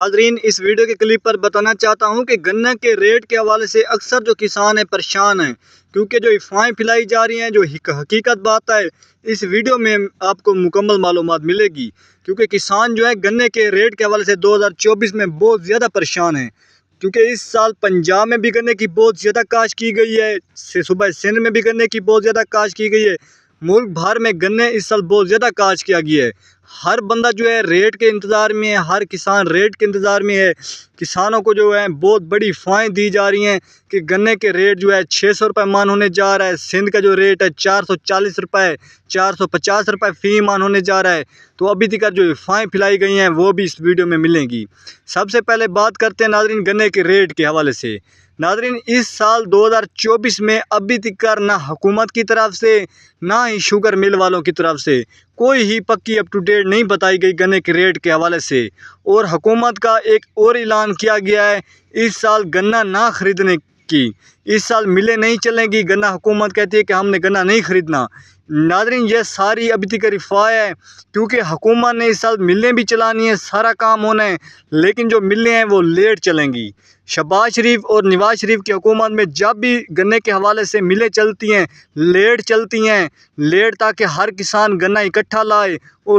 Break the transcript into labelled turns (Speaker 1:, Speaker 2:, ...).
Speaker 1: नाज़रीन, इस वीडियो के क्लिप पर बताना चाहता हूं कि गन्ना के रेट के हवाले से अक्सर जो किसान है परेशान हैं, क्योंकि जो अफवाहें फैलाई जा रही हैं, जो हकीकत बात है, इस वीडियो में आपको मुकम्मल मालूमात मिलेगी। क्योंकि किसान जो है गन्ने के रेट के हवाले से 2024 में बहुत ज़्यादा परेशान हैं, क्योंकि इस साल पंजाब में भी गन्ने की बहुत ज़्यादा काश्त की गई है, सूबा सिंध में भी गन्ने की बहुत ज़्यादा काश्त की गई है। मुल्क भर में गन्ने इस साल बहुत ज़्यादा काश्त किया गया है। हर बंदा जो है रेट के इंतज़ार में है, हर किसान रेट के इंतज़ार में है। किसानों को जो है बहुत बड़ी अफवाहें दी जा रही हैं कि गन्ने के रेट जो है 600 रुपये मन होने जा रहा है। सिंध का जो रेट है 440 रुपये, 450 रुपये फ़ी मन होने जा रहा है। तो अभी तक जो अफवाहें फैलाई गई हैं वो भी इस वीडियो में मिलेंगी। सबसे पहले बात करते हैं नाज़रीन गन्ने के रेट के हवाले से। नाज़रीन, इस साल 2024 में अभी तक ना हुकूमत की तरफ से ना ही शुगर मिल वालों की तरफ से कोई ही पक्की अप टू डेट नहीं बताई गई गन्ने के रेट के हवाले से। और हुकूमत का एक और ऐलान किया गया है इस साल गन्ना ना ख़रीदने की। इस साल मिलें नहीं चलेंगी, गन्ना हुकूमत कहती है कि हमने गन्ना नहीं ख़रीदना। नाज़रीन, ये सारी अभी तक अफवाह है, क्योंकि हुकूमत ने इस साल मिलें भी चलानी है, सारा काम होना है, लेकिन जो मिलें हैं वो लेट चलेंगी। शहबाज शरीफ और नवाज शरीफ की हुकूमत में जब भी गन्ने के हवाले से मिलें चलती हैं, लेट चलती हैं, लेट, ताकि हर किसान गन्ना इकट्ठा लाए और